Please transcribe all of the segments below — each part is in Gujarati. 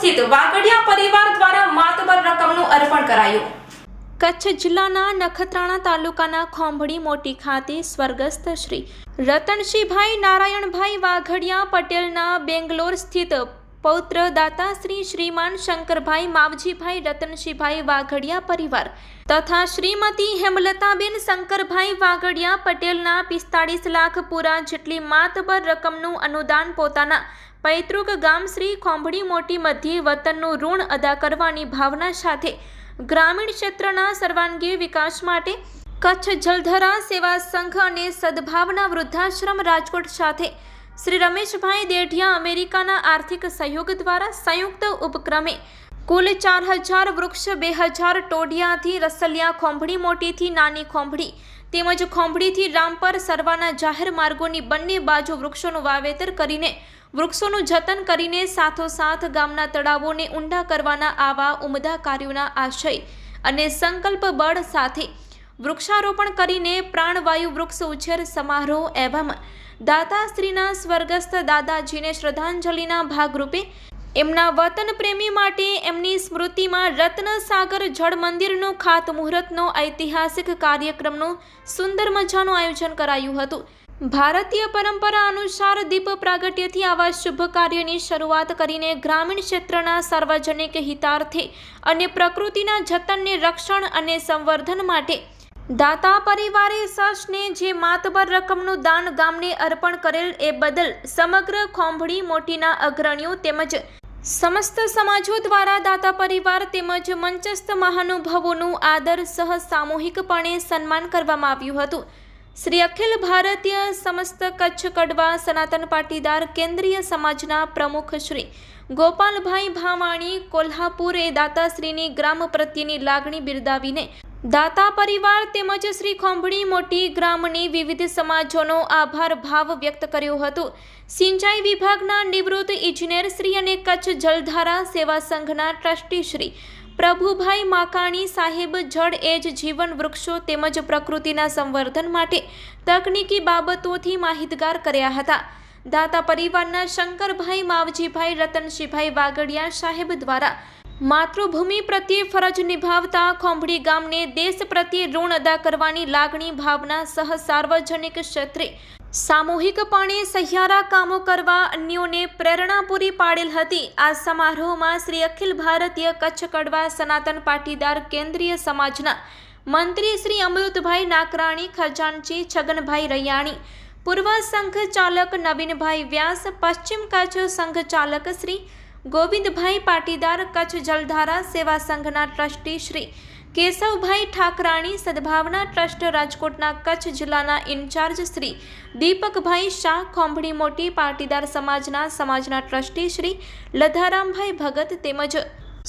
સ્થિત વાગડિયા પરિવાર દ્વારા માતબર રકમનું અર્પણ કરાયું. કચ્છ જિલ્લાના નખત્રાણા તાલુકાના ખોંભડી મોટી ખાતે સ્વર્ગસ્થ શ્રી રતનશીભાઈ નારાયણભાઈ વાઘડિયા પટેલના બેંગ્લોર સ્થિત પૌત્ર દાતા શ્રીમાન શંકરભાઈ માવજીભાઈ રતનશીભાઈ વાઘડિયા પરિવાર તથા શ્રીમતી હેમલતાબેન શંકરભાઈ વાઘડિયા પટેલના 45 લાખ પૂરા જેટલી માતબર રકમનું અનુદાન પોતાના પૈતૃક ગામ શ્રી ખોંભડી મોટી મધ્યે વતનનું ઋણ અદા કરવાની ભાવના સાથે ગ્રામીણ ક્ષેત્રના સર્વાંગી વિકાસ માટે કચ્છ જલધરા સેવા સંઘ અને સદભાવના વૃદ્ધાશ્રમ રાજકોટ સાથે શ્રી રમેશભાઈ દેઢિયા અમેરિકાના આર્થિક સહયોગ દ્વારા સંયુક્ત ઉપક્રમે કુલ 4000 વૃક્ષ 2000 ટોડિયાથી રસલિયા ખોંભડી મોટીથી નાની ખોંભડી તેમજ ખોંભડીથી રામપર સરવાના જાહેર માર્ગોની બંને બાજુ વૃક્ષોનું વાવેતર કરીને વૃક્ષોનું જતન કરીને સાથોસાથ ગામના તળાવોને ઊંડા કરવાના આવા ઉમદા કાર્યોના આશય અને સંકલ્પ બળ સાથે વૃક્ષારોપણ કરીને પ્રાણવાયુ વૃક્ષ ઉછેર સમારોહ એવં દાતાશ્રીના સ્વર્ગસ્થ દાદાજીને શ્રદ્ધાંજલિના ભાગરૂપે એમના વતન પ્રેમી માટે એમની સ્મૃતિમાં રત્નસાગર જળ મંદિરનું ખાતમુહૂર્તનો ઐતિહાસિક કાર્યક્રમનું સુંદર મજાનું આયોજન કરાયું હતું. ભારતીય પરંપરા અનુસાર દીપ પ્રાગટ્યથી આવા શુભ કાર્યની શરૂઆત કરીને ગ્રામીણ ક્ષેત્રના સાર્વજનિક હિતાર્થે અને પ્રકૃતિના જતનને રક્ષણ અને સંવર્ધન માટે દાતા પરિવારે સર્ષને જે માતબર રકમનું દાન ગામને અર્પણ કરેલ એ બદલ સમગ્ર ખોંભડી મોટીના અગ્રણીઓ તેમજ સમસ્ત સમાજો દ્વારા દાતા પરિવાર તેમજ મંચસ્થ મહાનુભાવોનું આદર સહ સામૂહિકપણે સન્માન કરવામાં આવ્યું હતું. શ્રી અખિલ ભારતીય સમસ્ત કચ્છ કડવા સનાતન પાટીદાર કેન્દ્રીય સમાજના પ્રમુખ શ્રી ગોપાલભાઈ ભાવાણી કોલ્હાપુરે દાતાશ્રીની ગ્રામ પ્રત્યેની લાગણી બિરદાવીને દાતા પરિવાર તેમજ શ્રી ખોંભડી મોટી ગ્રામની વિવિધ સમાજોનો આભાર ભાવ વ્યક્ત કર્યો હતો. સિંચાઈ વિભાગના નિવૃત્ત ઇજનેર શ્રી અને કચ્છ જલધારા સેવા સંઘના ટ્રસ્ટી શ્રી પ્રભુભાઈ માકાણી સાહેબ જળ એ જ જીવન વૃક્ષો તેમજ પ્રકૃતિના સંવર્ધન માટે તકનીકી બાબતોથી માહિતગાર કર્યા હતા. દાતા પરિવારના શંકરભાઈ માવજીભાઈ રતનશીભાઈ વાગડિયા સાહેબ દ્વારા માતૃભૂમિ પ્રત્યે ફરજ નિભાવતા ખોંભડી ગામને દેશ પ્રત્યે ઋણ અદા કરવાની લાગણી ભાવના સહ સાર્વજનિક ક્ષેત્રે સામૂહિકપણે સહિયારા કામો કરવા અન્યોને પ્રેરણા પૂરી પાડેલ હતી. આ સમારોહમાં શ્રી અખિલ ભારતીય કચ્છ કડવા સનાતન પાટીદાર કેન્દ્રીય સમાજના મંત્રી શ્રી અમૃતભાઈ નાકરાણી, ખજાનચી છગનભાઈ રૈયાણી, પૂર્વ સંઘ ચાલક નવીનભાઈ વ્યાસ, પશ્ચિમ કચ્છ સંઘ ચાલક શ્રી ગોવિંદભાઈ પાટીદાર, કચ્છ જલધારા સેવા સંઘના ટ્રસ્ટી શ્રી કેશવભાઈ ઠાકરાણી, સદભાવના ટ્રસ્ટ રાજકોટના કચ્છ જિલ્લાના ઇન્ચાર્જ શ્રી દીપકભાઈ શાહ, ખોંભડી મોટી પાટીદાર સમાજના ટ્રસ્ટી શ્રી લધારામભાઈ ભગત તેમજ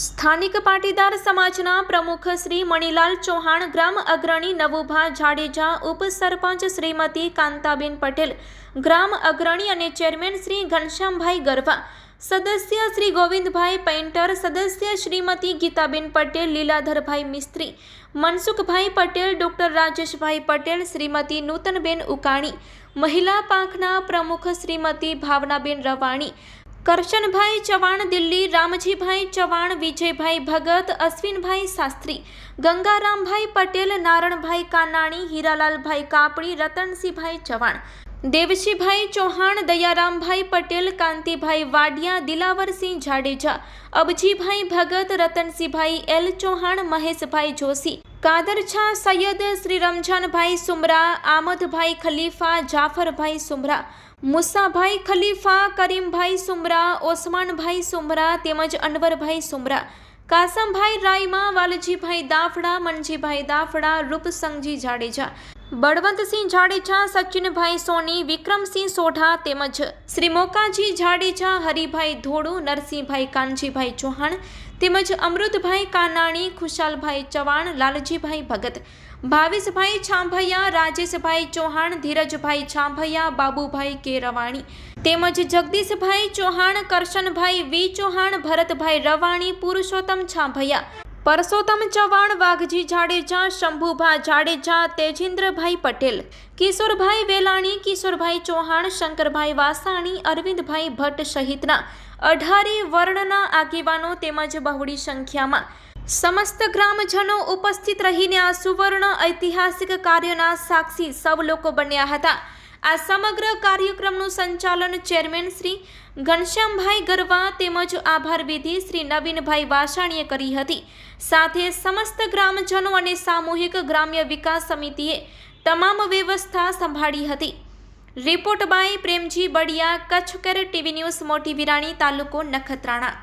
સ્થાનિક પાટીદાર સમાજના પ્રમુખ શ્રી મણીલાલ ચૌહાણ, ગ્રામ અગ્રણી નવુભા જાડેજા, ઉપસરપંચ શ્રીમતી કાંતાબેન પટેલ, ગ્રામ અગ્રણી અને ચેરમેન શ્રી ઘનશ્યામભાઈ ગરવા, સદસ્ય શ્રી ગોવિંદભાઈ પેઇન્ટર, સદસ્ય શ્રીમતી ગીતાબેન પટેલ, લીલાધરભાઈ મિસ્ત્રી, મનસુખભાઈ પટેલ, ડોક્ટર રાજેશભાઈ પટેલ, શ્રીમતી નૂતનબેન ઉકાણી, મહિલા પાંખના પ્રમુખ શ્રીમતી ભાવનાબેન રવાણી, કરશનભાઈ ચવાણ દિલ્હી, રામજીભાઈ ચવાણ, વિજયભાઈ ભગત, અશ્વિનભાઈ શાસ્ત્રી, ગંગારામભાઈ પટેલ, નારણભાઈ કાનાણી, હીરાલાલભાઈ કાપડી, રતનસિંહભાઈ ચવાણ, દેવશીભાઈ ચૌહાણ, દયારામભાઈ પટેલ, કાંતિભાઈ વાડિયા, દિલાવરસિંહ જાડેજા, અબજીભાઈ ભગત, રતનસિંહભાઈ એલ ચૌહાણ, મહેશભાઈ જોશી, કાદરછા સૈયદ, શ્રી રમજાનભાઈ સુમરા, આમદભાઈ ખલીફા, જાફરભાઈ સુમરા, મુસાભાઈ ખલીફા, કરીમભાઈ સુમરા, ઓસમાનભાઈ સુમરા તેમજ અનવરભાઈ સુમરા, કાસમભાઈ રાયમા, વાલજીભાઈ દાફડા, મનજીભાઈ દાફડા, રૂપસંગજી જાડેજા, બળવંતસિંહ જાડેજા, સચિનભાઈ સોની, વિક્રમસિંહ સોઢા તેમજ શ્રી મોકાજી જાડેજા, હરિભાઈ ધોળુ, નરસિંહભાઈ કાનજીભાઈ ચૌહાણ તેમજ અમૃતભાઈ કાનાણી, ખુશાલભાઈ ચવાણ, લાલજીભાઈ ભગત, ભાવેશભાઈ છાંભૈયા, રાજેશભાઈ ચૌહાણ, ધીરજભાઈ છાંભૈયા, બાબુભાઈ કે રવાણી તેમજ જગદીશભાઈ ચૌહાણ, કરશનભાઈ વી ચૌહાણ, ભરતભાઈ રવાણી, પુરુષોત્તમ છાંભૈયા, પરસોત્તમ ચવાણ, વાઘજી જાડેજા, શંભુભા જાડેજા, તેજેન્દ્રભાઈ પટેલ, કિશોરભાઈ વેલાણી, કિશોરભાઈ ચૌહાણ, શંકરભાઈ વાસાણી, અરવિંદભાઈ ભટ્ટ સહિતના 18 વર્ણના આગેવાનો તેમજ બહોળી સંખ્યામાં સમસ્ત ગ્રામજનો ઉપસ્થિત રહીને આ સુવર્ણ ઐતિહાસિક કાર્યના સાક્ષી સૌ લોકો બન્યા હતા. આ સમગ્ર કાર્યક્રમનું સંચાલન ચેરમેન શ્રી ઘનશ્યામભાઈ ગરવા તેમજ આભાર વિધિ શ્રી નવીનભાઈ વાસાણીએ કરી હતી. સાથે સમસ્ત ગ્રામજનો અને સામૂહિક ગ્રામ્ય વિકાસ સમિતિએ તમામ વ્યવસ્થા સંભાળી હતી. Report by Premji Badiya, Kutch care TV news, Moti Virani, તાલુકો નખત્રાણા.